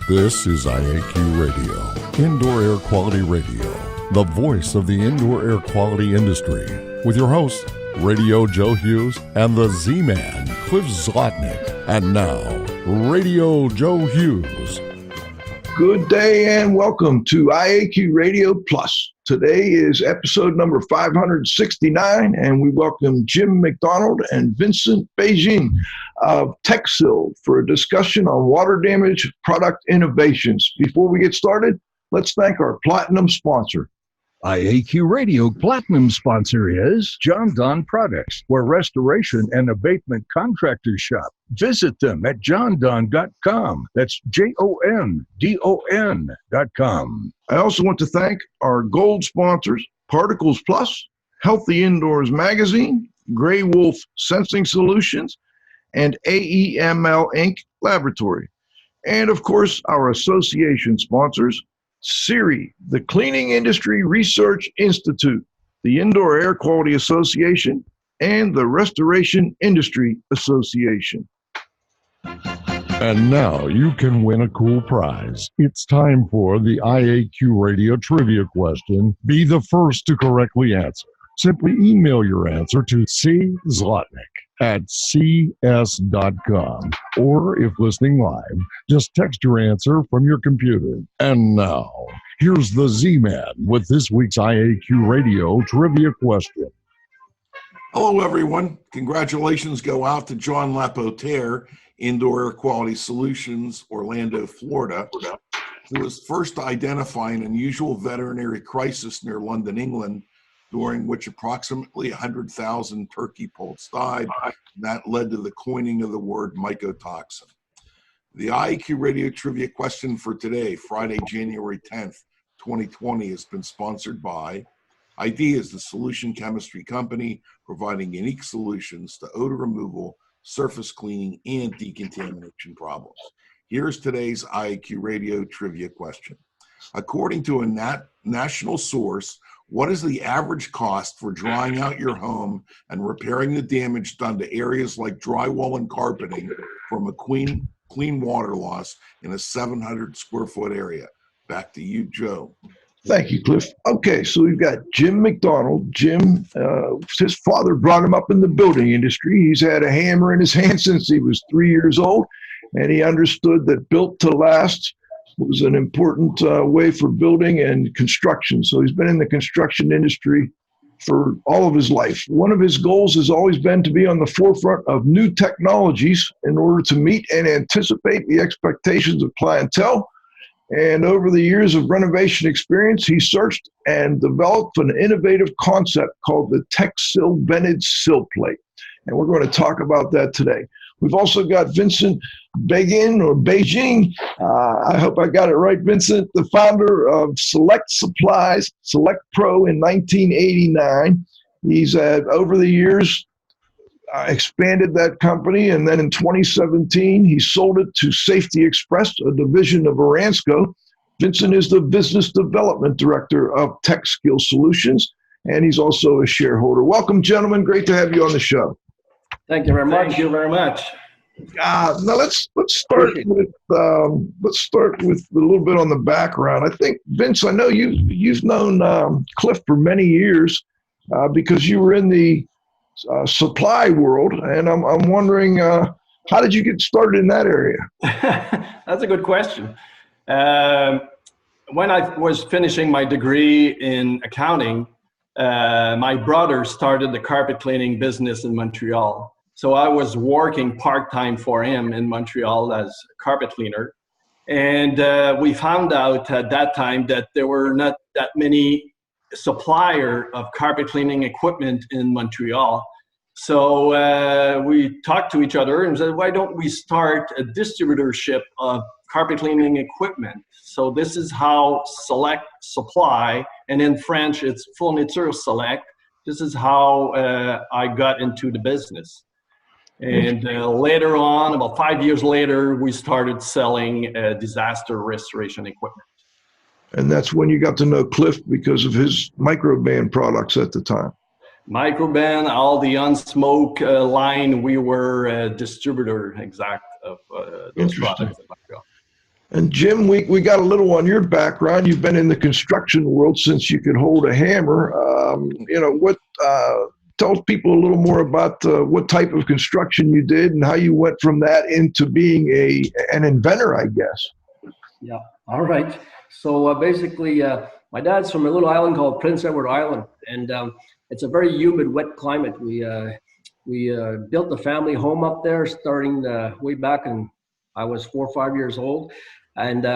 This is IAQ Radio, Indoor Air Quality Radio, the voice of the indoor air quality industry, with your hosts, Radio Joe Hughes and the Z-Man, Cliff Zlotnick. And now, Radio Joe Hughes. Good day and welcome to IAQ Radio Plus. Today is episode number 569, and we welcome Jim McDonald and Vincent Bégin of Teksill for a discussion on water damage product innovations. Before we get started, let's thank our platinum sponsor. IAQ Radio Platinum sponsor is John Don Products, where restoration and abatement contractors shop. Visit them at jondon.com. That's JONDON.com. I also want to thank our gold sponsors, Particles Plus, Healthy Indoors Magazine, Gray Wolf Sensing Solutions, and AEML Inc. Laboratory. And of course, our association sponsors, CIRI, the Cleaning Industry Research Institute, the Indoor Air Quality Association, and the Restoration Industry Association. And now you can win a cool prize. It's time for the IAQ Radio Trivia question. Be the first to correctly answer. Simply email your answer to czlotnick@cs.com. Or if listening live, just text your answer from your computer. And now, here's the Z-Man with this week's IAQ Radio Trivia question. Hello, everyone. Congratulations go out to John Lapotere, Indoor Air Quality Solutions, Orlando, Florida, who was first to identify an unusual veterinary crisis near London, England, during which approximately 100,000 turkey poults died. That led to the coining of the word mycotoxin. The IAQ Radio Trivia question for today, Friday, January 10th, 2020, has been sponsored by Ideas, the solution chemistry company providing unique solutions to odor removal, surface cleaning, and decontamination problems. Here's today's IAQ Radio Trivia question. According to a national source, what is the average cost for drying out your home and repairing the damage done to areas like drywall and carpeting from a clean water loss in a 700 square foot area? Back to you, Joe. Thank you, Cliff. Okay, so we've got Jim McDonald. Jim, his father brought him up in the building industry. He's had a hammer in his hand since he was 3 years old, and he understood that built to last was an important way for building and construction. So he's been in the construction industry for all of his life. One of his goals has always been to be on the forefront of new technologies in order to meet and anticipate the expectations of clientele. And over the years of renovation experience, he searched and developed an innovative concept called the Teksill Vented Sill Plate. And we're going to talk about that today. We've also got Vincent Bégin or Bégin. I hope I got it right, Vincent, the founder of Select Supplies, Select Pro in 1989. He's over the years expanded that company, and then in 2017, he sold it to Safety Express, a division of Aransco. Vincent is the business development director of Teksill Solutions, and he's also a shareholder. Welcome, gentlemen. Great to have you on the show. Thank you very much. Thank you very much. Now let's start with a little bit on the background. I think, Vince, I know you've known Cliff for many years because you were in the supply world, and I'm wondering how did you get started in that area? That's a good question. When I was finishing my degree in accounting, my brother started the carpet cleaning business in Montreal. So I was working part-time for him in Montreal as a carpet cleaner. And we found out at that time that there were not that many supplier of carpet cleaning equipment in Montreal. So we talked to each other and said, why don't we start a distributorship of carpet cleaning equipment? So this is how Select Supply, and in French it's Fourniture Select. This is how I got into the business. And later on, about 5 years later, we started selling disaster restoration equipment. And that's when you got to know Cliff because of his Microban products at the time. Microban, all the unsmoke line, we were a distributor of those products. And Jim, we got a little on your background. You've been in the construction world since you could hold a hammer. Tell people a little more about what type of construction you did and how you went from that into being an inventor, I guess. Yeah. All right. So basically, my dad's from a little island called Prince Edward Island, and it's a very humid, wet climate. We built the family home up there, starting way back when I was 4 or 5 years old, and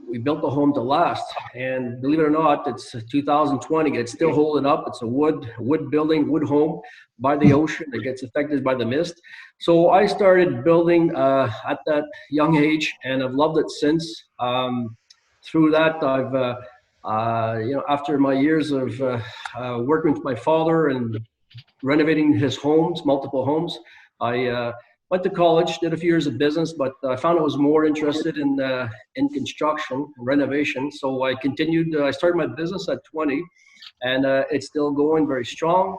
we built the home to last. And believe it or not, it's 2020. It's still holding up. It's a wood building, wood home by the ocean that gets affected by the mist. So I started building at that young age, and I've loved it since. Through that, I've after my years of working with my father and renovating his homes, multiple homes, I went to college, did a few years of business, but I found I was more interested in construction and renovation. So I continued. I started my business at 20, and it's still going very strong.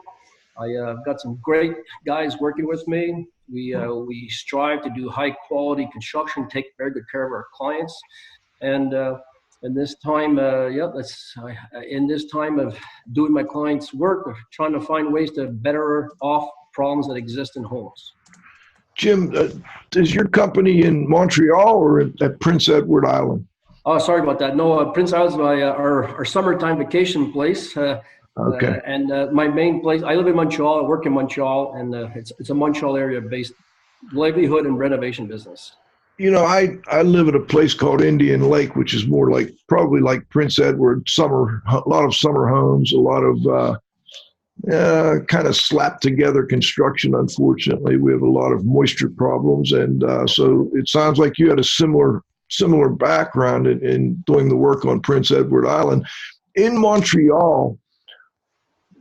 I've got some great guys working with me. We strive to do high quality construction, take very good care of our clients, and in this time, in this time of doing my clients' work, of trying to find ways to better off problems that exist in homes. Jim, is your company in Montreal or at Prince Edward Island? Oh, sorry about that. No, Prince Edward's our summertime vacation place. Okay. And my main place, I live in Montreal, I work in Montreal, and it's a Montreal area-based livelihood and renovation business. You know, I live at a place called Indian Lake, which is more like probably like Prince Edward, a lot of summer homes, a lot of kind of slapped together construction. Unfortunately, we have a lot of moisture problems, and so it sounds like you had a similar background in doing the work on Prince Edward Island. In Montreal,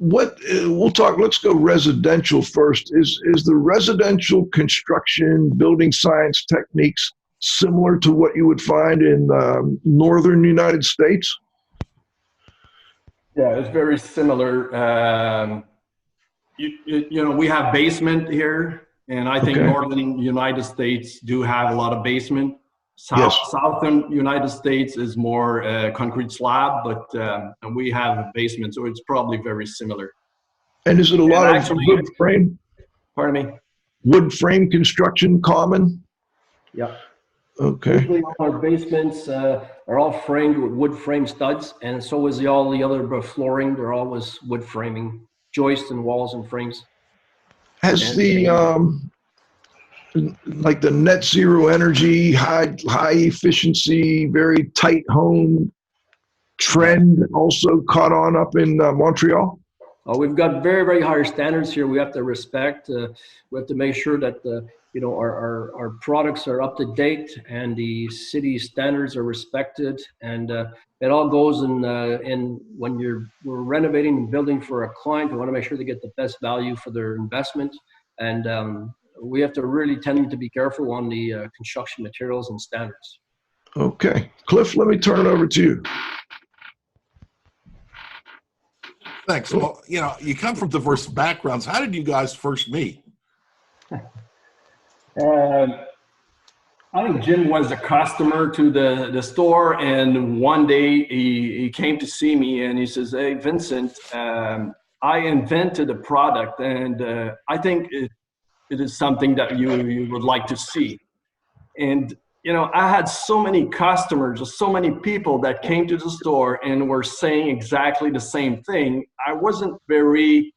let's go residential first. Is the residential construction building science techniques similar to what you would find in northern United States? Yeah, it's very similar. We have basement here, and I think northern United States do have a lot of basement. Southern United States is more concrete slab, but we have a basement, so it's probably very similar. And is it a lot of wood frame? Pardon me? Wood frame construction common? Yeah. Okay. Usually our basements are all framed with wood frame studs, and so is all the other flooring. They're always wood framing, joists and walls and frames. Has like the net zero energy, high efficiency, very tight home trend also caught on up in Montreal? We've got very, very high standards here. We have to respect. We have to make sure that our products are up to date and the city standards are respected. And it all goes in when we're renovating and building for a client. We want to make sure they get the best value for their investment. And we have to really tend to be careful on the construction materials and standards. Okay. Cliff, let me turn it over to you. Thanks. Well, you come from diverse backgrounds. How did you guys first meet? I think Jim was a customer to the store, and one day he came to see me and he says, "Hey, Vincent, I invented a product, and I think it is something that you would like to see." And I had so many customers, so many people that came to the store and were saying exactly the same thing. I wasn't very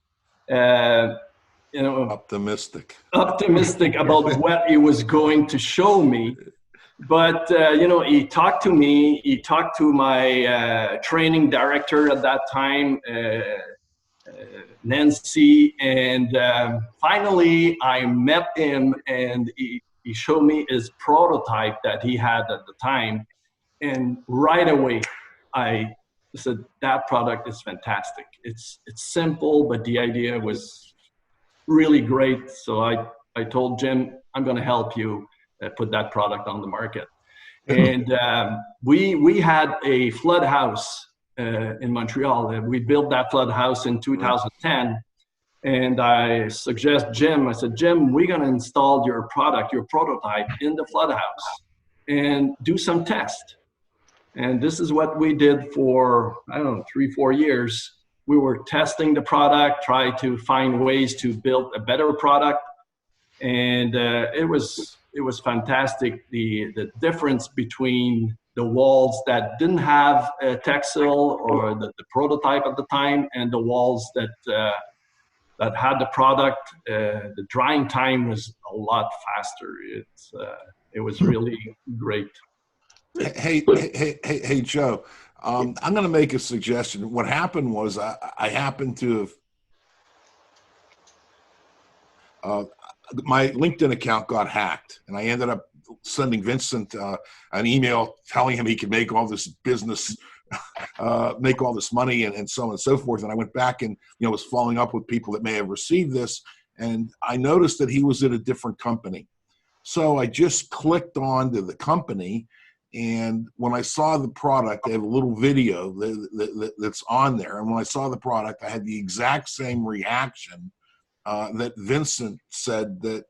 optimistic about what he was going to show me. But, he talked to me, he talked to my training director at that time, Nancy, and finally I met him, and he showed me his prototype that he had at the time. And right away, I said, that product is fantastic. It's simple, but the idea was really great. So I told Jim, I'm going to help you put that product on the market. And we had a flood house in Montreal. We built that flood house in 2010. And I suggest Jim, I said, Jim, we're going to install your product, your prototype in the flood house. and do some tests. And this is what we did for, I don't know, 3-4 years. We were testing the product, trying to find ways to build a better product. And it was fantastic, the difference between the walls that didn't have Teksill or the prototype at the time, and the walls that had the product. The drying time was a lot faster. It was really great. Hey, Joe. I'm going to make a suggestion. What happened was I happened to have my LinkedIn account got hacked, and I ended up sending Vincent an email telling him he could make all this business, make all this money, and so on and so forth. And I went back and was following up with people that may have received this, and I noticed that he was at a different company. So I just clicked on to the company, and when I saw the product, they have a little video that's on there. And when I saw the product, I had the exact same reaction that Vincent said that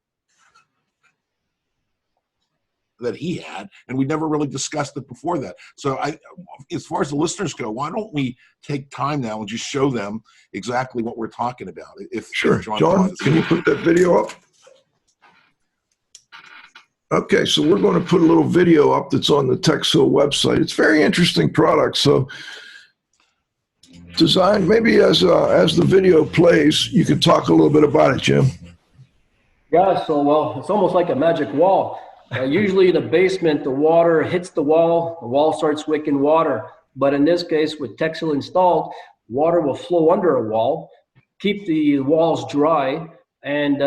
he had, and we never really discussed it before that. So as far as the listeners go, why don't we take time now and just show them exactly what we're talking about? Sure. John, can you put that video up? Okay, so we're going to put a little video up that's on the Teksill website. It's a very interesting product. So design, maybe as the video plays, you can talk a little bit about it, Jim. Yeah, so well, it's almost like a magic wall. Usually in the basement, the water hits the wall starts wicking water. But in this case, with Teksill installed, water will flow under a wall, keep the walls dry, and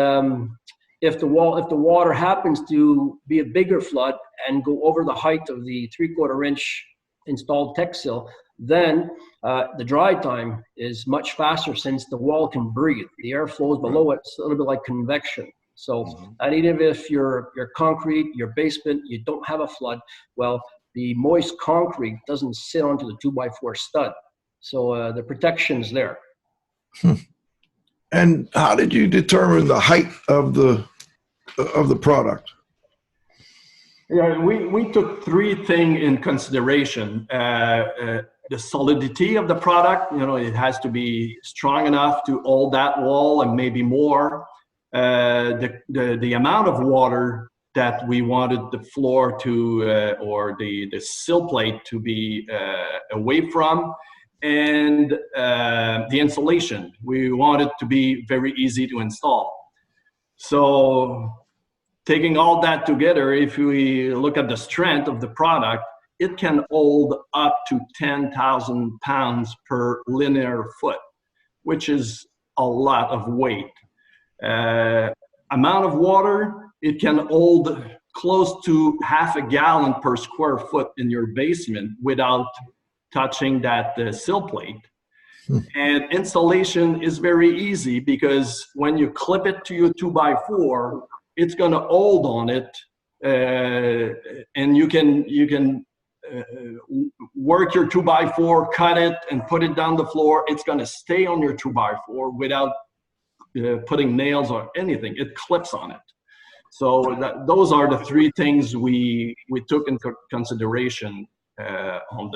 if the water happens to be a bigger flood and go over the height of the 3/4 inch installed Teksill, then the dry time is much faster since the wall can breathe. The air flows below it. It's a little bit like convection. So, and even if your concrete, your basement, you don't have a flood, well, the moist concrete doesn't sit onto the 2x4 stud. So the protection's there. And how did you determine the height of the product? Yeah, we took 3 things in consideration. The solidity of the product, it has to be strong enough to hold that wall and maybe more. The amount of water that we wanted the floor to, or the sill plate to be away from, and the insulation. We want it to be very easy to install. So taking all that together, if we look at the strength of the product, it can hold up to 10,000 pounds per linear foot, which is a lot of weight. Amount of water, it can hold close to 1/2 gallon per square foot in your basement without touching that sill plate. And installation is very easy because when you clip it to your 2x4, it's going to hold on it, and you can work your 2x4, cut it, and put it down the floor. It's going to stay on your 2x4 without putting nails or anything. It clips on it. So those are the 3 things we took into consideration on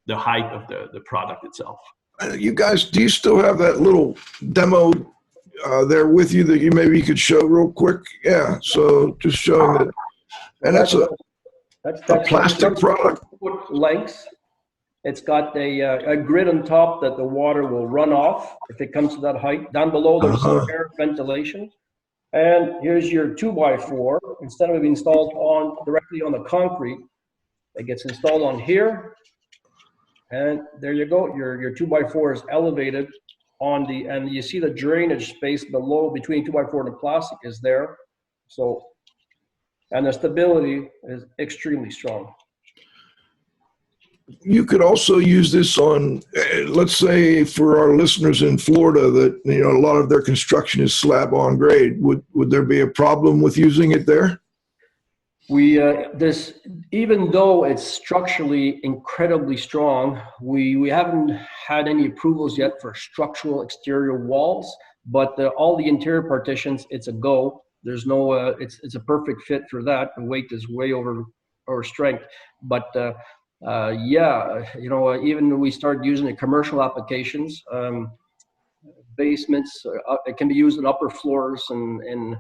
the height of the product itself. You guys, do you still have that little demo there with you that you could show real quick? Yeah, so just showing that. And that's a plastic product. Length. It's got a grid on top that the water will run off if it comes to that height. Down below, there's some air ventilation. And here's your 2x4. Instead of being installed directly on the concrete, it gets installed on here. And there you go. Your 2x4 is elevated and you see the drainage space below between 2x4 and the plastic is there. So, and the stability is extremely strong. You could also use this on, let's say, for our listeners in Florida that a lot of their construction is slab on grade. Would there be a problem with using it there? Even though it's structurally incredibly strong, we haven't had any approvals yet for structural exterior walls, but all the interior partitions, it's a go. There's no, it's a perfect fit for that. The weight is way over strength. But yeah, even when we started using it commercial applications, basements, it can be used in upper floors and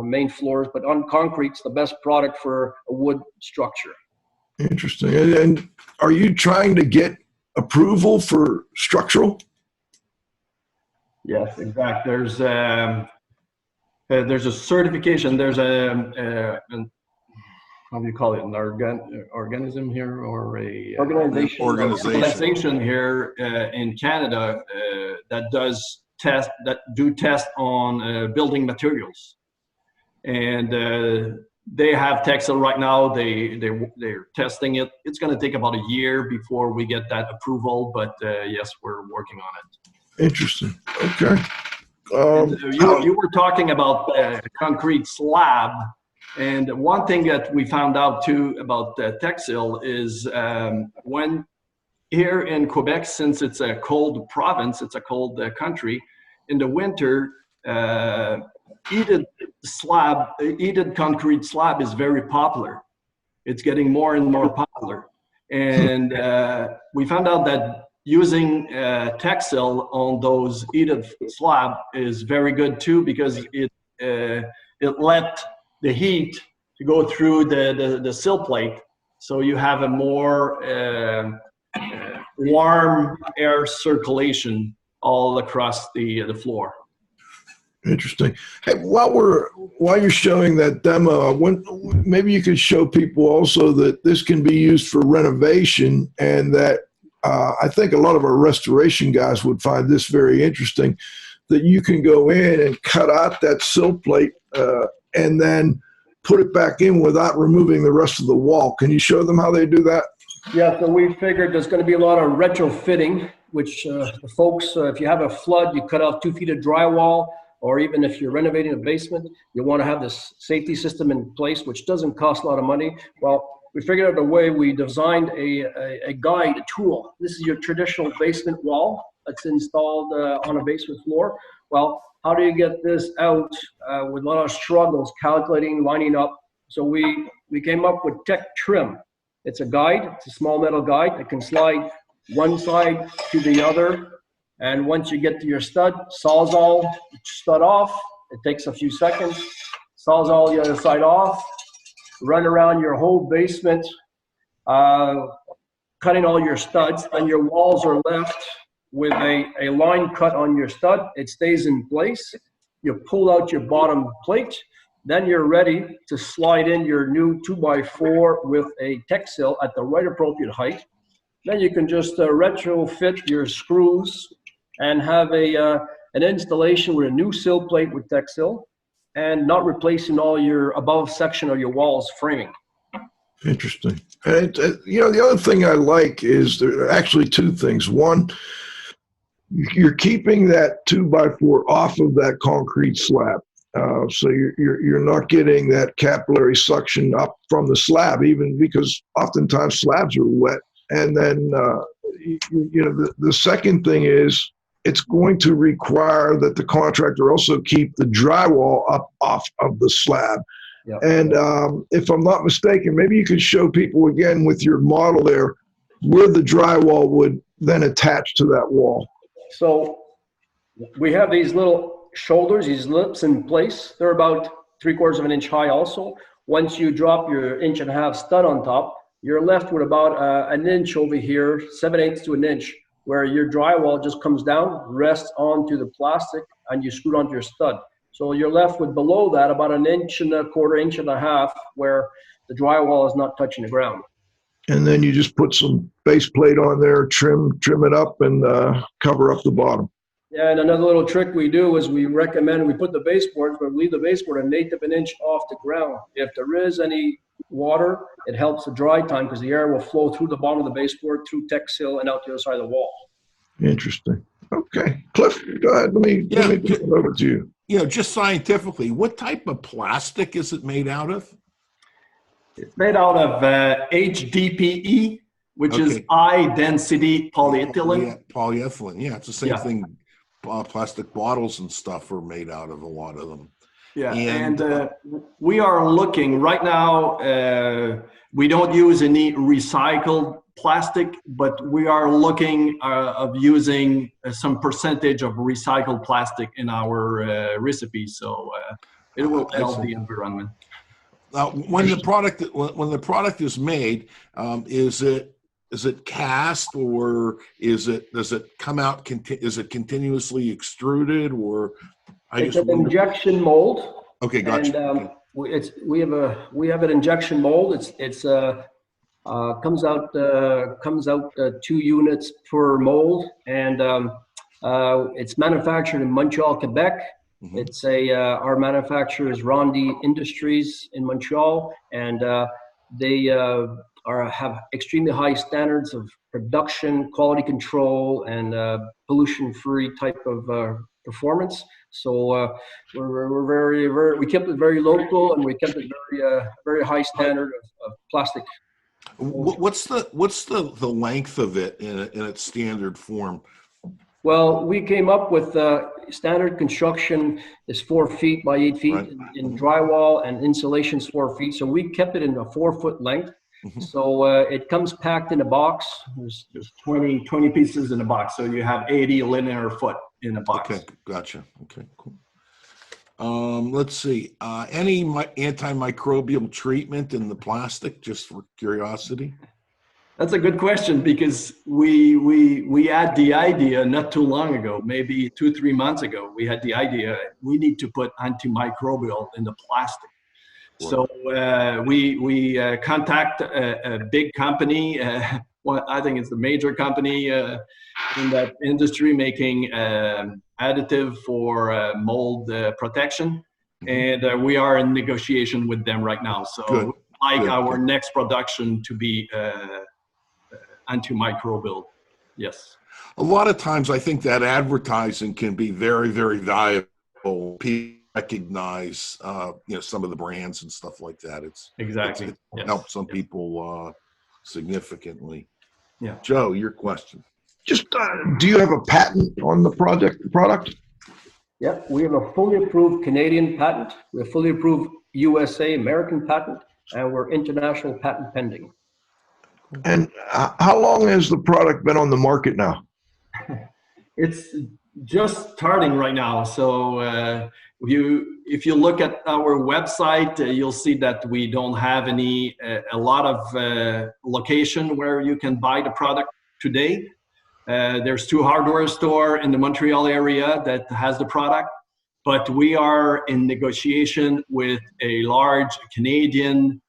main floors, but on concrete's the best product for a wood structure. Interesting. And are you trying to get approval for structural? Yes, exactly. There's a certification. There's a how do you call it? An organism here, or a organization here in Canada that do test on building materials, and they have Teksill right now. They're testing it. It's going to take about a year before we get that approval, but yes, we're working on it. Interesting. Okay. You were talking about concrete slab, and one thing that we found out too about Teksill is when here in Quebec, since it's a cold province, it's a cold country, in the winter, heated concrete slab is very popular. It's getting more and more popular, and we found out that using Teksill on those heated slab is very good too, because it let the heat to go through the sill plate, so you have a more warm air circulation all across the floor. Interesting. Hey, while you're showing that demo, maybe you could show people also that this can be used for renovation, and that I think a lot of our restoration guys would find this very interesting, that you can go in and cut out that sill plate and then put it back in without removing the rest of the wall. Can you show them how they do that? Yeah, so we figured there's going to be a lot of retrofitting, which the folks, if you have a flood, you cut out 2 feet of drywall, or even if you're renovating a basement, you want to have this safety system in place, which doesn't cost a lot of money. Well, we figured out a way. We designed a guide, a tool. This is your traditional basement wall that's installed on a basement floor. Well, how do you get this out with a lot of struggles, calculating, lining up? So we came up with Tech Trim. It's a guide. It's a small metal guide that can slide one side to the other. And once you get to your stud, sawzall stud off. It takes a few seconds. Sawzall the other side off. Run around your whole basement, cutting all your studs, and your walls are left with a line cut on your stud. It stays in place. You pull out your bottom plate. Then you're ready to slide in your new 2x4 with a Teksill at the right appropriate height. Then you can just retrofit your screws and have an installation with a new sill plate with Teksill, and not replacing all your above section of your walls framing. Interesting. And the other thing I like is there are actually 2 things. One, you're keeping that 2x4 off of that concrete slab. So you're not getting that capillary suction up from the slab, even because oftentimes slabs are wet. And then, the second thing is, it's going to require that the contractor also keep the drywall up off of the slab. Yep. And if I'm not mistaken, maybe you could show people again with your model there where the drywall would then attach to that wall. So we have these little shoulders, these lips in place. They're about 3/4 of an inch high also. Once you drop your 1.5 inch stud on top, you're left with about an inch over here, 7/8 to an inch, where your drywall just comes down, rests onto the plastic, and you screw it onto your stud. So you're left with below that about 1.25 inches, 1.5 inches, where the drywall is not touching the ground. And then you just put some base plate on there, trim it up, and cover up the bottom. Yeah, and another little trick we do is we put the baseboards, but we leave the baseboard 1/8 of an inch off the ground. If there is any water, it helps the dry time because the air will flow through the bottom of the baseboard, through Teksill, and out the other side of the wall. Interesting. Okay. Cliff, go ahead. Let me turn it over to you. Just scientifically, what type of plastic is it made out of? It's made out of HDPE, which is high-density polyethylene. Yeah, polyethylene. Yeah, it's the same thing. Plastic bottles and stuff are made out of, a lot of them. Yeah, and we are looking right now. We don't use any recycled plastic, but we are looking of using some percentage of recycled plastic in our recipe, so it will help the environment. Now, when the product is made, is it cast, or does it come out? Is it continuously extruded, or? It's an injection mold. Okay, gotcha. And we have an injection mold. It's comes out 2 units per mold, and it's manufactured in Montreal, Quebec. Mm-hmm. It's our manufacturer is Rondy Industries in Montreal, and they have extremely high standards of production, quality control, and pollution-free type of performance. So we kept it very local, and we kept it very high standard of plastic. What's the length of it in its standard form? Well, we came up with standard construction is 4 feet by 8 feet, right, in drywall, and insulation is 4 feet. So we kept it in a 4-foot length. Mm-hmm. So it comes packed in a box. There's 20 pieces in a box. So you have 80 linear foot in a box. Okay, gotcha. Okay, cool. Let's see. Any antimicrobial treatment in the plastic, just for curiosity? That's a good question, because we had the idea not too long ago, maybe 2-3 months ago. We had the idea we need to put antimicrobial in the plastic. Wow. So we contact a big company. I think it's the major company in that industry making additive for mold protection, mm-hmm. and we are in negotiation with them right now. So good. Our next production to be antimicrobial. Yes. A lot of times I think that advertising can be very, very valuable. People recognize some of the brands and stuff like that. It helps some people significantly. Yeah. Joe, your question. Just do you have a patent on the product? Yeah, we have a fully approved Canadian patent. We have fully approved USA American patent, and we're international patent pending. And how long has the product been on the market now? It's just starting right now. So if you look at our website, you'll see that we don't have a lot of location where you can buy the product today. There's 2 hardware stores in the Montreal area that has the product, but we are in negotiation with a large Canadian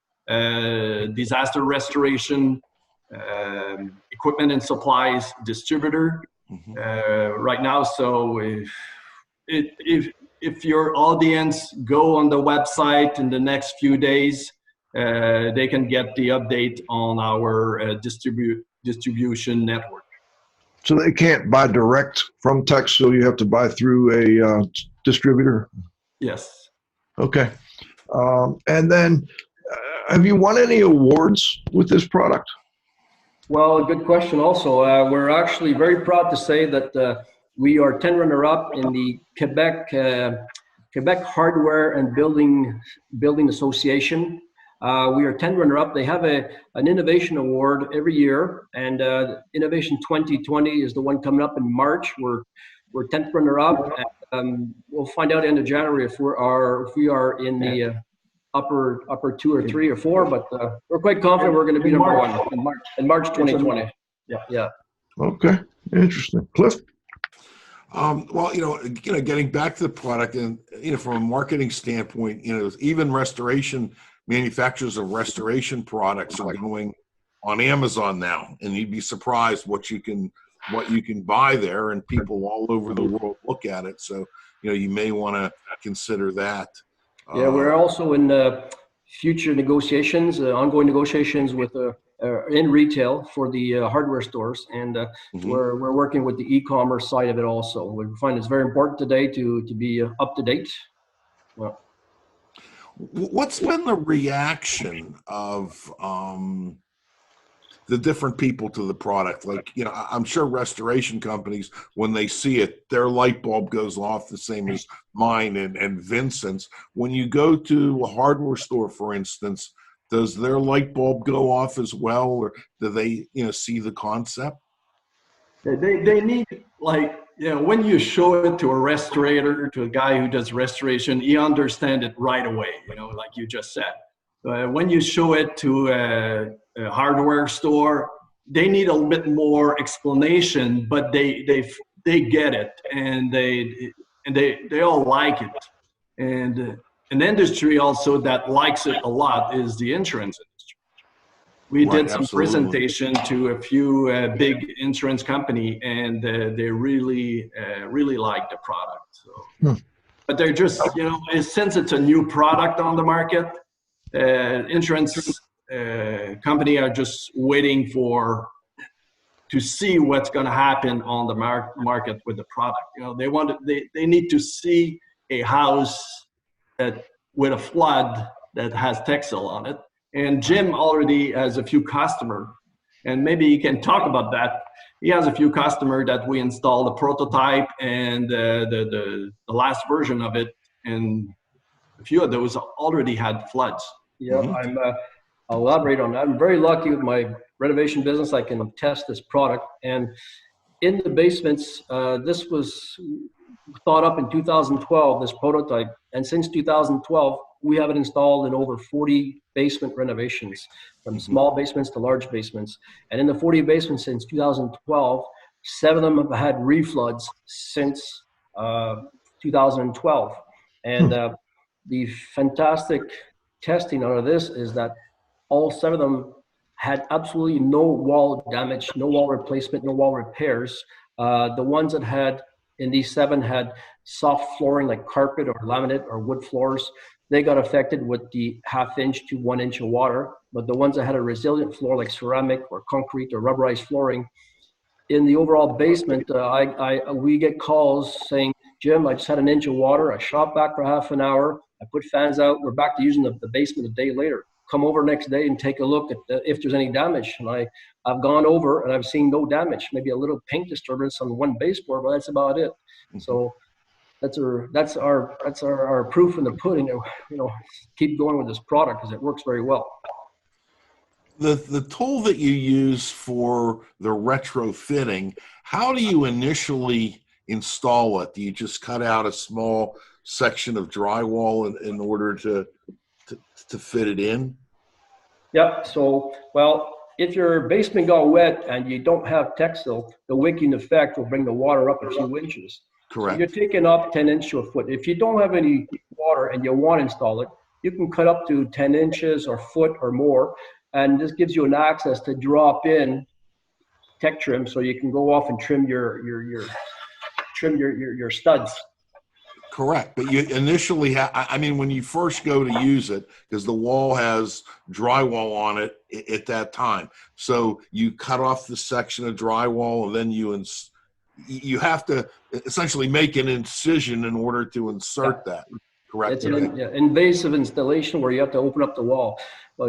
disaster restoration equipment and supplies distributor right now. So if your audience go on the website in the next few days, they can get the update on our distribution network. So they can't buy direct from Teksill, you have to buy through a distributor? Yes. Okay. And then have you won any awards with this product? Well, good question also. We're actually very proud to say that we are 10 runner-up in the Quebec Hardware and Building Association. We are 10 runner-up. They have an innovation award every year, and Innovation 2020 is the one coming up in March. We're 10th runner-up. We'll find out at the end of January if we are in the upper 2 or 3 or 4, but we're quite confident we're going to be number 1 in March 2020. Yeah. Okay, interesting. Cliff? Well, getting back to the product, and from a marketing standpoint, even manufacturers of restoration products are going on Amazon now, and you'd be surprised what you can buy there, and people all over the world look at it. So you may want to consider that. Yeah, we're also in future negotiations, ongoing negotiations with in retail for the hardware stores, and we're working with the e-commerce side of it also. We find it's very important today to be up to date. Well, what's been the reaction of the different people to the product. Like, you know, I'm sure restoration companies, when they see it, their light bulb goes off the same as mine and Vincent's. When you go to a hardware store, for instance, does their light bulb go off as well, or do they, you know, see the concept? They need, like, you know, when you show it to a restorator, to a guy who does restoration, he understands it right away, you know, like you just said. When you show it to a hardware store, they need a little bit more explanation, but they get it, and they all like it. And an industry also that likes it a lot is the insurance industry. We did some presentation to a few big insurance company, and they really like the product. So, but they're just, you know, since it's a new product on the market, insurance company are just waiting to see what's going to happen on the market with the product. You know, they need to see a house that with a flood that has Teksill on it. And Jim already has a few customers, and maybe he can talk about that. He has a few customers that we installed the prototype and the last version of it, and a few of those already had floods. Yeah, I'll elaborate on that. I'm very lucky with my renovation business. I can test this product. And in the basements, this was thought up in 2012, this prototype. And since 2012, we have it installed in over 40 basement renovations, from small basements to large basements. And in the 40 basements since 2012, 7 of them have had refloods since 2012. And the fantastic testing out of this is that all 7 of them had absolutely no wall damage, no wall replacement, no wall repairs. The ones that had in these 7 had soft flooring like carpet or laminate or wood floors. They got affected with the 1/2 inch to 1 inch of water. But the ones that had a resilient floor like ceramic or concrete or rubberized flooring, in the overall basement, we get calls saying, Jim, I just had 1 inch of water. I shot back for half an hour. I put fans out. We're back to using the basement a day later. Come over next day and take a look at if there's any damage. And I've gone over and I've seen no damage. Maybe a little paint disturbance on one baseboard, but that's about it. So that's our proof in the pudding. You know, keep going with this product because it works very well. The tool that you use for the retrofitting, how do you initially install it? Do you just cut out a small section of drywall in order to fit it in? Yeah. So, well, if your basement got wet and you don't have Teksill, the wicking effect will bring the water up a few inches. Correct. So you're taking up 10 inches to a foot. If you don't have any water and you want to install it, you can cut up to 10 inches or foot or more. And this gives you an access to drop in tech trim, so you can go off and trim your studs. Correct. But you initially I mean, when you first go to use it, because the wall has drywall on it at that time. So you cut off the section of drywall, and then you have to essentially make an incision in order to insert that. Correct. It's an invasive installation where you have to open up the wall.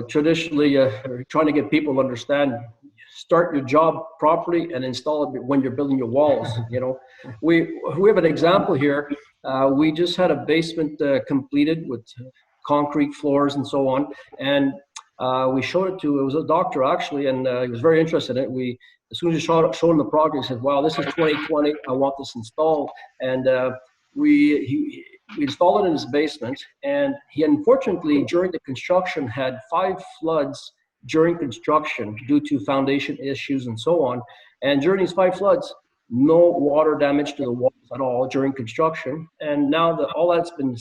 Traditionally, we're trying to get people to understand, start your job properly and install it when you're building your walls. You know, we have an example here. We just had a basement completed with concrete floors and so on, and we showed it was a doctor actually, and he was very interested in it. As soon as we showed him the project, he said, "Wow, this is 2020. I want this installed." And we installed it in his basement, and he unfortunately during the construction had 5 floods during construction due to foundation issues and so on. And during these 5 floods, no water damage to the walls at all during construction. And now that all that's been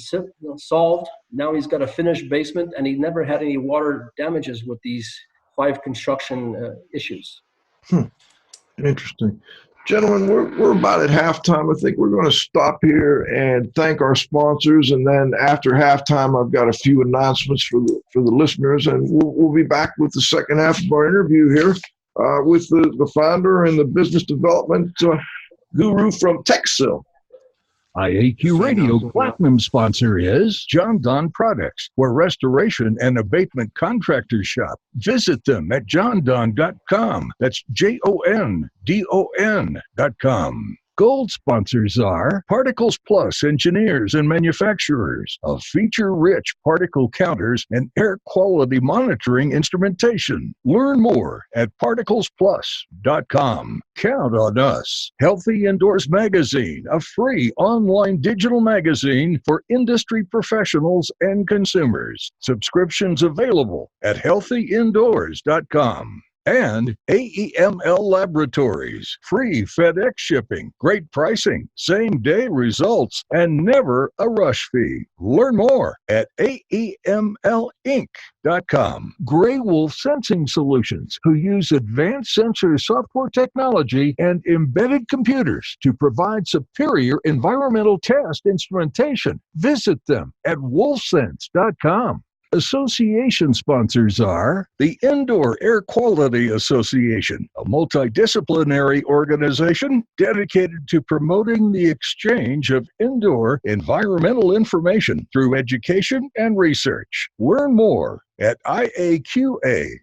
solved, now he's got a finished basement, and he never had any water damages with these 5 construction issues. Interesting. Gentlemen, we're about at halftime. I think we're going to stop here and thank our sponsors, and then after halftime, I've got a few announcements for the listeners, and we'll be back with the second half of our interview here with the founder and the business development guru from Teksill. IAQ Radio Platinum sponsor is John Don Products, where restoration and abatement contractors shop. Visit them at jondon.com. That's JONDON.com. Gold sponsors are Particles Plus Engineers and Manufacturers of feature-rich particle counters and air quality monitoring instrumentation. Learn more at particlesplus.com. Count on us. Healthy Indoors Magazine, a free online digital magazine for industry professionals and consumers. Subscriptions available at healthyindoors.com. And AEML Laboratories, free FedEx shipping, great pricing, same-day results, and never a rush fee. Learn more at AEMLinc.com. Gray Wolf Sensing Solutions, who use advanced sensor software technology and embedded computers to provide superior environmental test instrumentation. Visit them at wolfsense.com. Association sponsors are the Indoor Air Quality Association, a multidisciplinary organization dedicated to promoting the exchange of indoor environmental information through education and research. Learn more at IAQA.org.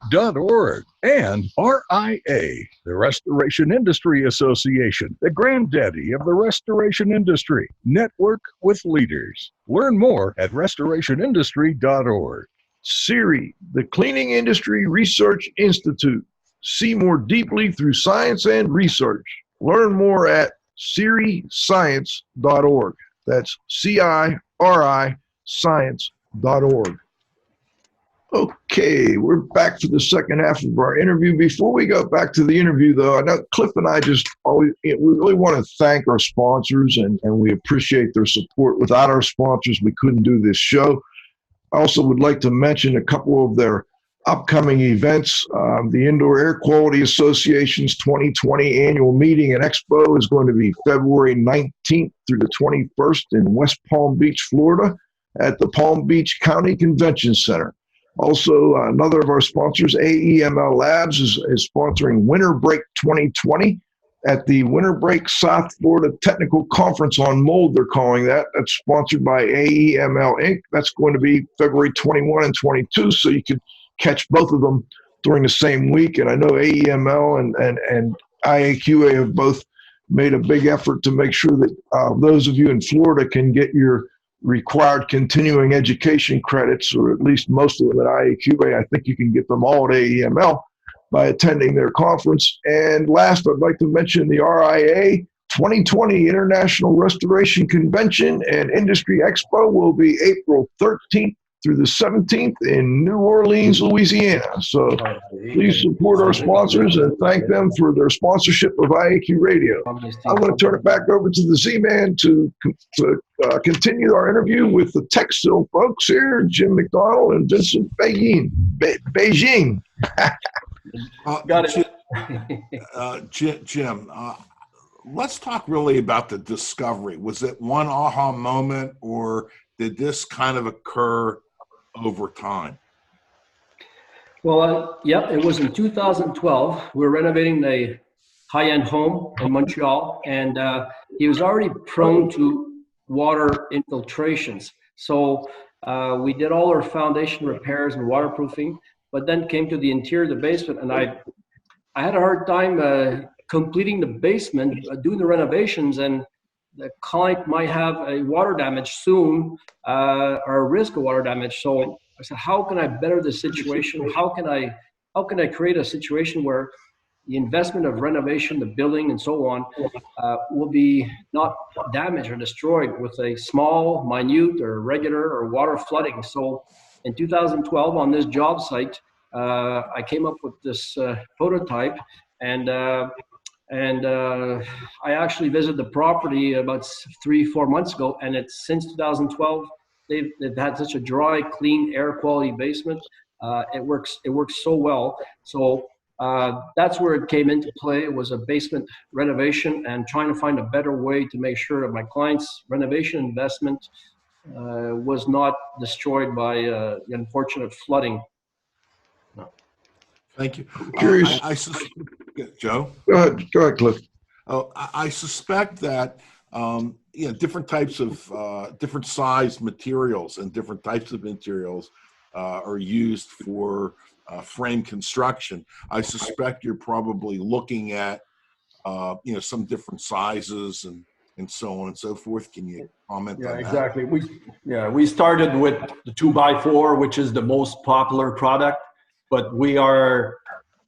And RIA, the Restoration Industry Association, the granddaddy of the restoration industry. Network with leaders. Learn more at restorationindustry.org. CIRI, the Cleaning Industry Research Institute. See more deeply through science and research. Learn more at ciriscience.org. That's CIRI science.org. Okay, we're back for the second half of our interview. Before we go back to the interview, though, I know Cliff and I we really want to thank our sponsors, and we appreciate their support. Without our sponsors, we couldn't do this show. I also would like to mention a couple of their upcoming events. The Indoor Air Quality Association's 2020 annual meeting and expo is going to be February 19th through the 21st in West Palm Beach, Florida, at the Palm Beach County Convention Center. Also, another of our sponsors, AEML Labs, is sponsoring Winter Break 2020 at the Winter Break South Florida Technical Conference on Mold, they're calling that. That's sponsored by AEML Inc. That's going to be February 21 and 22, so you could catch both of them during the same week. And I know AEML and IAQA have both made a big effort to make sure that those of you in Florida can get your required continuing education credits, or at least most of them at IAQA. I think you can get them all at AEML by attending their conference. And last, I'd like to mention the RIA 2020 International Restoration Convention and Industry Expo will be April 13th through the 17th in New Orleans, Louisiana. So please support our sponsors and thank them for their sponsorship of IAQ Radio. I'm going to turn it back over to the Z-Man to continue our interview with the Teksill folks here, Jim McDonald and Vincent Bégin. Bégin. Got it. Jim, let's talk really about the discovery. Was it one aha moment, or did this kind of occur over time? Well, yeah, it was in 2012. We were renovating a high-end home in Montreal, and he was already prone to water infiltrations. So we did all our foundation repairs and waterproofing, but then came to the interior of the basement, and I had a hard time completing the basement, doing the renovations, and the client might have a water damage soon, or a risk of water damage. So I said, how can I better the situation? How can I create a situation where the investment of renovation, the building and so on, will be not damaged or destroyed with a small, minute or regular or water flooding. So in 2012 on this job site, I came up with this prototype, and I actually visited the property about 3-4 months ago, and it's since 2012 they've had such a dry, clean, air quality basement. It works so well. So that's where it came into play. It was a basement renovation and trying to find a better way to make sure that my client's renovation investment was not destroyed by the unfortunate flooding. No. Thank you. Curious. Joe? Go ahead, Cliff. I suspect that different types of different sized materials and different types of materials are used for frame construction. I suspect you're probably looking at some different sizes and so on and so forth. Can you comment on that? Exactly. We started with the 2x4, which is the most popular product, but we are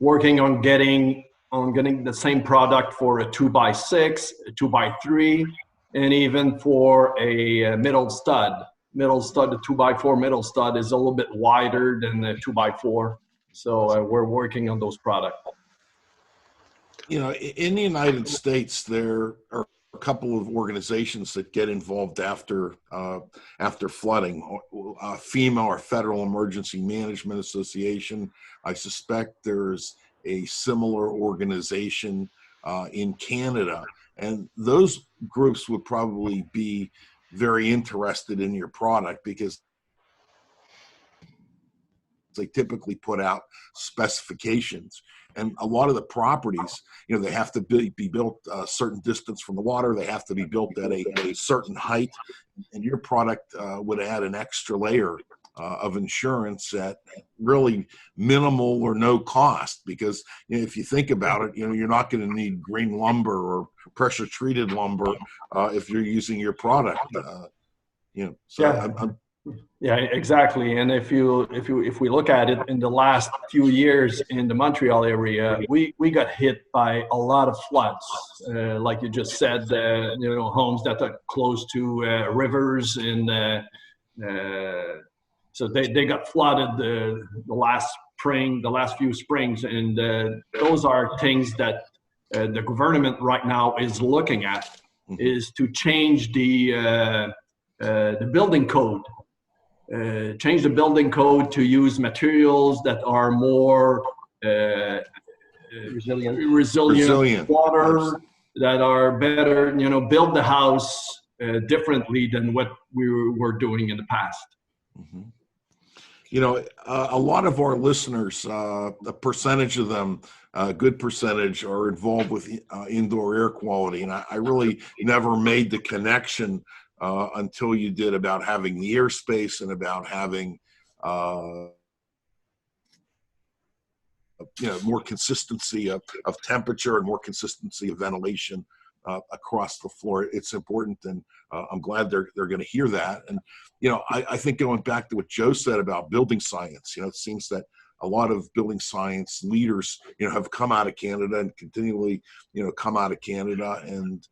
working on getting the same product for a 2x6, a 2x3, and even for a middle stud. The 2x4 middle stud is a little bit wider than the 2x4. So we're working on those products. In the United States, there are a couple of organizations that get involved after flooding. FEMA, or Federal Emergency Management Association. I suspect there's a similar organization in Canada, and those groups would probably be very interested in your product because they typically put out specifications, and a lot of the properties, they have to be built a certain distance from the water. They have to be built at a certain height, and your product would add an extra layer of insurance at really minimal or no cost. Because if you think about it, you're not going to need green lumber or pressure treated lumber if you're using your product. Yeah, exactly. And if we look at it in the last few years in the Montreal area, we got hit by a lot of floods. Like you just said, homes that are close to rivers, and so they got flooded the last few springs, and those are things that the government right now is looking at, is to change the building code. Change the building code to use materials that are more resilient water, that are better, build the house differently than what we were doing in the past. Mm-hmm. A lot of our listeners, a percentage of them, a good percentage, are involved with indoor air quality, and I really never made the connection until you did, about having the airspace and about having more consistency of temperature and more consistency of ventilation across the floor. It's important, and I'm glad they're going to hear that. And I think, going back to what Joe said about building science, it seems that a lot of building science leaders have come out of Canada and continually come out of Canada, and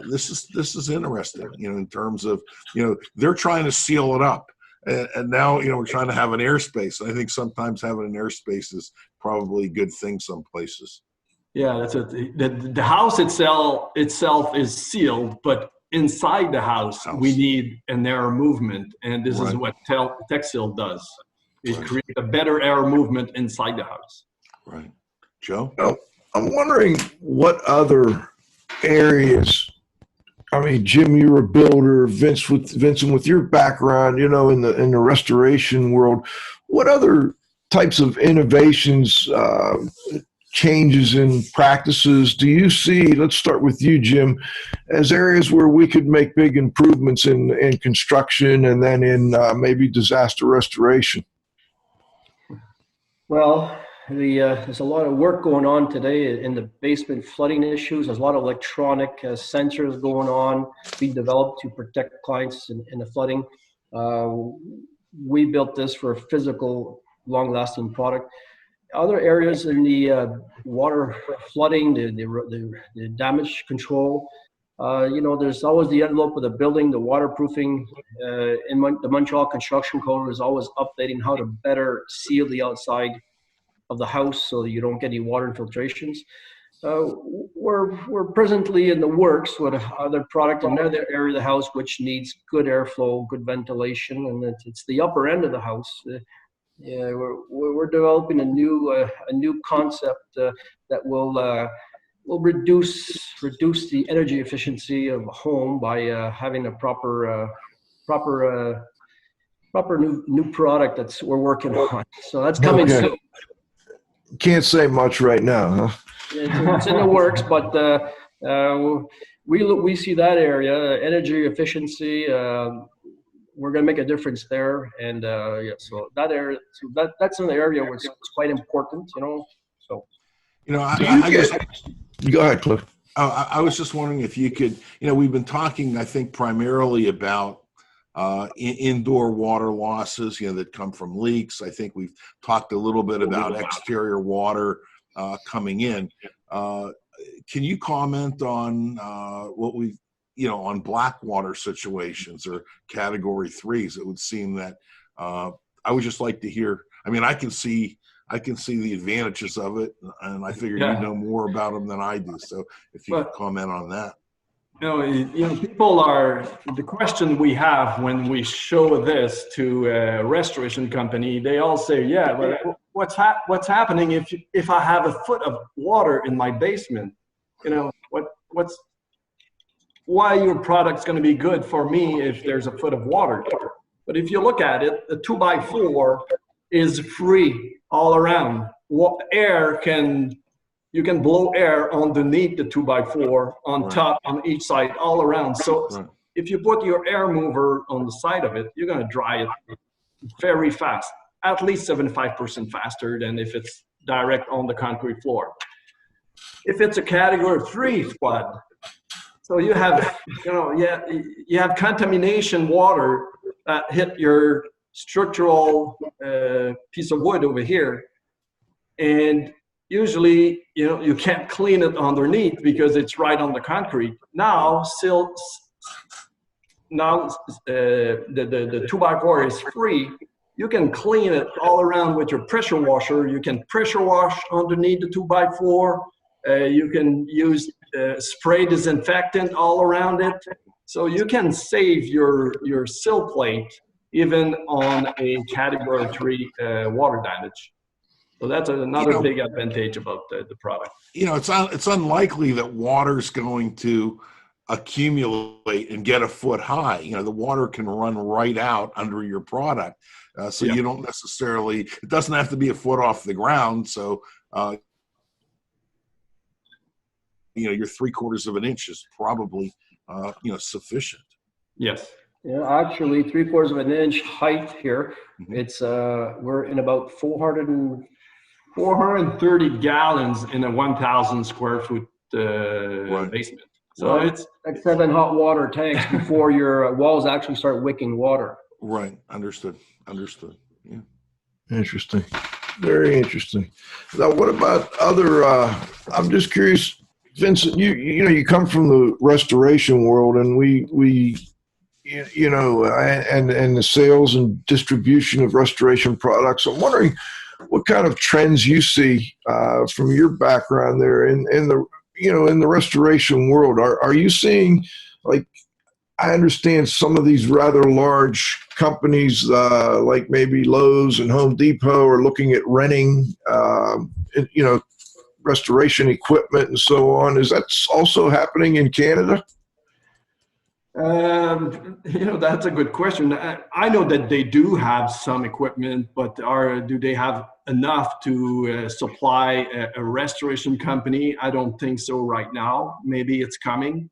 this is interesting, in terms of, they're trying to seal it up, and now, we're trying to have an airspace. I think sometimes having an airspace is probably a good thing some places. Yeah, that's it. The house itself is sealed, but inside the house we need an air movement, and this is what Teksill does. It creates a better air movement inside the house. Right. Joe? Well, I'm wondering what other areas. I mean, Jim, you're a builder. Vincent, with your background, in the restoration world, what other types of innovations, changes in practices do you see? Let's start with you, Jim, as areas where we could make big improvements in construction and then in maybe disaster restoration. Well, there's a lot of work going on today in the basement flooding issues. There's a lot of electronic sensors going on, being developed to protect clients in the flooding. We built this for a physical, long-lasting product. Other areas in the water flooding, the damage control, there's always the envelope of the building, the waterproofing. The Montreal Construction Code is always updating how to better seal the outside of the house so that you don't get any water infiltrations. We're presently in the works with other product in another area of the house which needs good airflow, good ventilation, and it's the upper end of the house. We're developing a new concept that will reduce the energy efficiency of a home by having a proper new product that's we're working on. So that's coming soon. Can't say much right now, huh? It's in the works, but We see that area, energy efficiency. We're going to make a difference there, and so that area, that's an area where it's quite important, So, Go ahead, Cliff. I was just wondering if you could, we've been talking, I think, primarily about indoor water losses, that come from leaks. I think we've talked a little bit about exterior water coming in. Can you comment on what we've, on black water situations or category 3s? It would seem that I would just like to hear. I mean, I can see the advantages of it, and I figure you know more about them than I do. So if you could comment on that. People the question we have when we show this to a restoration company, they all say, yeah, but what's happening if I have a foot of water in my basement? Why your product's going to be good for me if there's a foot of water? But if you look at it, the 2x4 is free all around. You can blow air underneath the 2x4, on top, on each side, all around. So if you put your air mover on the side of it, you're going to dry it very fast, at least 75% faster than if it's direct on the concrete floor. If it's a category 3 flood, so you have, you have contamination water that hit your structural piece of wood over here, and usually, you can't clean it underneath because it's right on the concrete. Now, the 2x4 is free. You can clean it all around with your pressure washer. You can pressure wash underneath the 2x4. You can use spray disinfectant all around it. So you can save your sill plate even on a category 3 water damage. So that's another big advantage about the product. It's unlikely that water's going to accumulate and get a foot high. The water can run right out under your product. So you don't necessarily, it doesn't have to be a foot off the ground. So, your 3/4 of an inch is probably, sufficient. Yes. Yeah, actually 3/4 of an inch height here. Mm-hmm. It's, we're in about 430 gallons in a 1,000 square foot basement. So it's like 7 hot water tanks before your walls actually start wicking water. Right. Understood. Yeah. Interesting. Very interesting. Now, what about other? I'm just curious, Vincent. You come from the restoration world, and we and the sales and distribution of restoration products. I'm wondering what kind of trends you see from your background there in the restoration world. Are you seeing, like, I understand some of these rather large companies like maybe Lowe's and Home Depot are looking at renting restoration equipment and so on. Is that also happening in Canada? That's a good question. I know that they do have some equipment, but do they have enough to supply a restoration company? I don't think so right now. Maybe it's coming.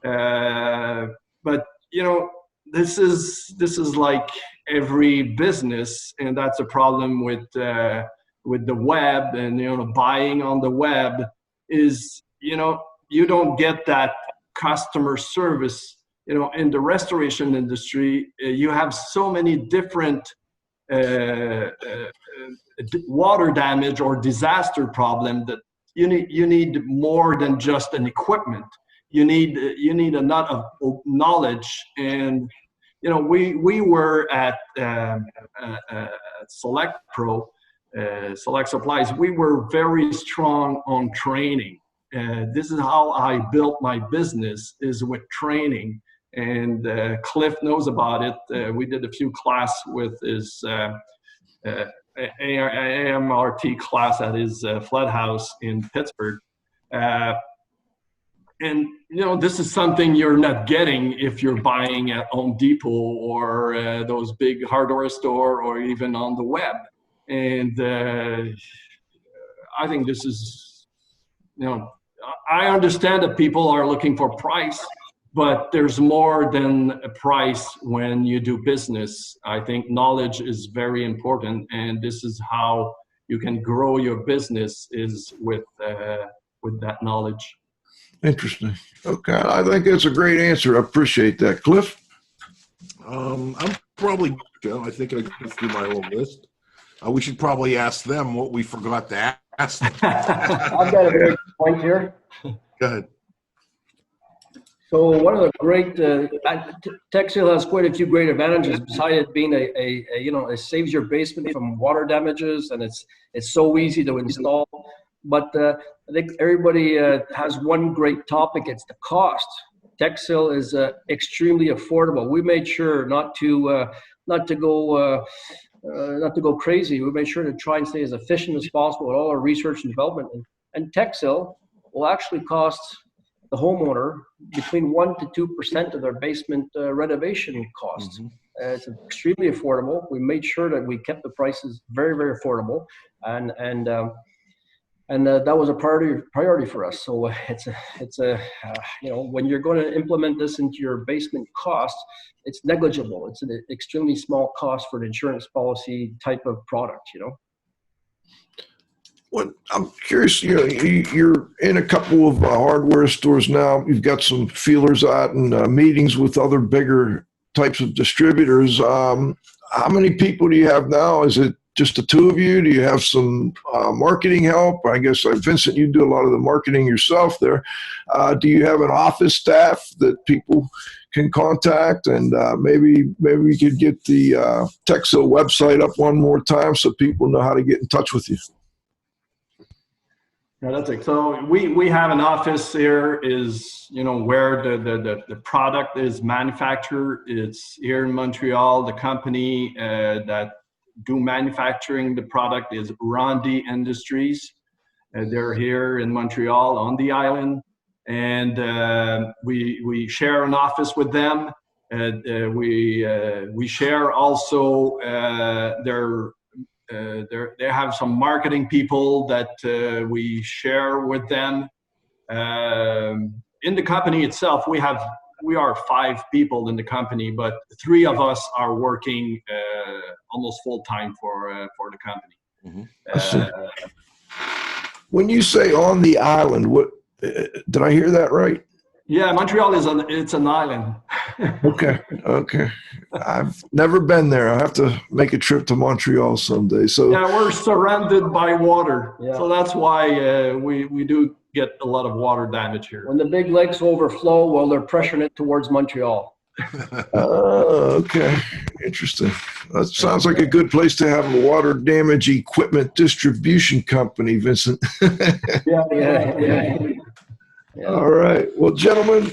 But this is like every business, and that's a problem with the web and buying on the web is you don't get that customer service. In the restoration industry, you have so many different water damage or disaster problem that you need more than just an equipment. You need a lot of knowledge. And we were at Select Supplies. We were very strong on training. This is how I built my business, is with training. And Cliff knows about it. We did a few class with his AMRT class at his flood house in Pittsburgh. And this is something you're not getting if you're buying at Home Depot or those big hardware store or even on the web. And I think this is, I understand that people are looking for price, but there's more than a price when you do business. I think knowledge is very important, and this is how you can grow your business is with that knowledge. Interesting. Okay, I think that's a great answer. I appreciate that, Cliff. I'm probably, I think I got through my whole list. We should probably ask them what we forgot to ask them. I've got a very good point here. Go ahead. So one of the great, Teksill has quite a few great advantages besides it being it saves your basement from water damages, and it's so easy to install. But I think everybody has one great topic. It's the cost. Teksill is extremely affordable. We made sure not to go crazy. We made sure to try and stay as efficient as possible with all our research and development. And Teksill will actually cost the homeowner between 1% to 2% of their basement renovation costs. Mm-hmm. It's extremely affordable. We made sure that we kept the prices very, very affordable, and that was a priority for us. So it's a when you're going to implement this into your basement costs, it's negligible. It's an extremely small cost for an insurance policy type of product. Well, I'm curious, you're in a couple of hardware stores now. You've got some feelers out and meetings with other bigger types of distributors. How many people do you have now? Is it just the two of you? Do you have some marketing help? I guess, Vincent, you do a lot of the marketing yourself there. Do you have an office staff that people can contact? And maybe we could get the Teksill website up one more time so people know how to get in touch with you. Yeah, that's it. So we have an office here is, where the product is manufactured. It's here in Montreal. The company that do manufacturing the product is Rondy Industries. They're here in Montreal on the island, and we share an office with them. We share also they have some marketing people that we share with them. In the company itself, we are 5 people in the company, but 3 of us are working almost full time for the company. Mm-hmm. When you say on the island, what did I hear that right? Yeah, Montreal it's an island. Okay. I've never been there. I have to make a trip to Montreal someday. So yeah, we're surrounded by water, so that's why we do get a lot of water damage here. When the big lakes overflow, well, they're pressuring it towards Montreal. Okay. Interesting. That sounds like a good place to have a water damage equipment distribution company, Vincent. Yeah. All right. Well, gentlemen,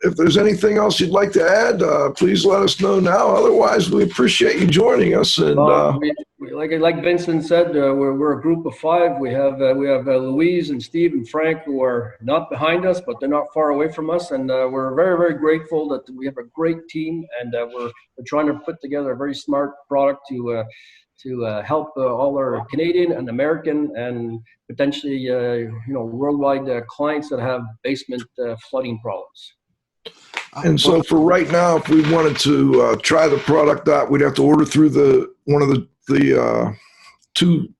if there's anything else you'd like to add, please let us know now. Otherwise, we appreciate you joining us. And like Vincent said, we're a group of 5. We have Louise and Steve and Frank, who are not behind us, but they're not far away from us. And we're very, very grateful that we have a great team, and we're trying to put together a very smart product to help all our Canadian and American and potentially worldwide clients that have basement flooding problems. And so for right now, if we wanted to try the product out, we'd have to order through one of the 2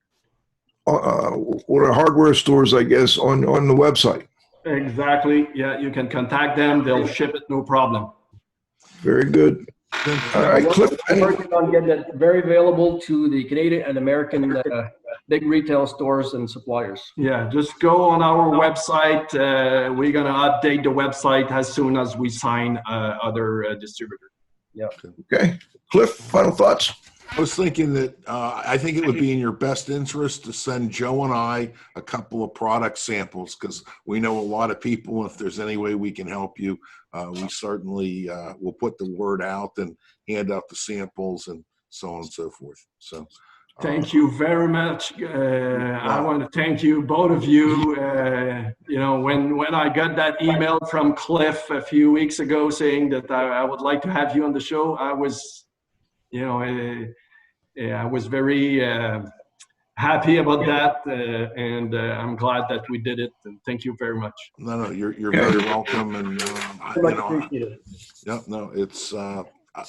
hardware stores, I guess, on the website. Exactly. Yeah, you can contact them. They'll ship it, no problem. Very good. All right, Cliff. We're working on getting it very available to the Canadian and American big retail stores and suppliers. Yeah, just go on our website. We're going to update the website as soon as we sign other distributor. Yeah. Okay. Cliff, final thoughts? I was thinking that I think it would be in your best interest to send Joe and I a couple of product samples, because we know a lot of people. If there's any way we can help you, we certainly will put the word out and hand out the samples and so on and so forth. So thank you very much. I want to thank you, both of you. When I got that email from Cliff a few weeks ago saying that I would like to have you on the show, I was, I was very happy about that, and I'm glad that we did it. And thank you very much. No, you're very welcome. And it's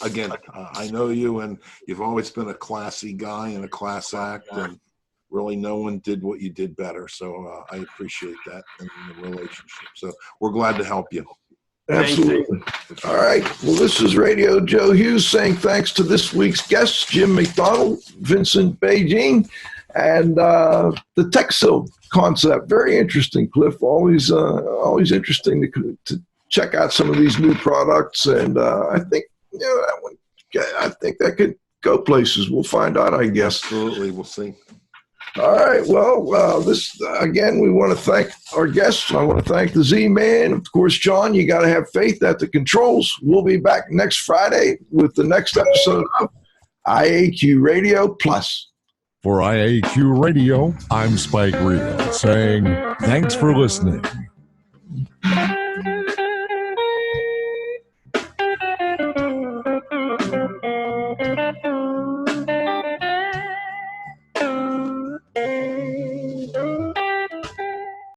again, I know you, and you've always been a classy guy and a class act, and really no one did what you did better. So I appreciate that in the relationship. So we're glad to help you. Absolutely. All right. Well, this is Radio Joe Hughes saying thanks to this week's guests, Jim McDonald, Vincent Bégin, and the Teksill concept. Very interesting, Cliff. Always interesting to check out some of these new products. And I think, I think that could go places. We'll find out, I guess. Absolutely. We'll see. All right. Well, this again, we want to thank our guests. I want to thank the Z-Man. Of course, John, you got to have faith at the controls. We'll be back next Friday with the next episode of IAQ Radio Plus. For IAQ Radio, I'm Spike Reel saying thanks for listening.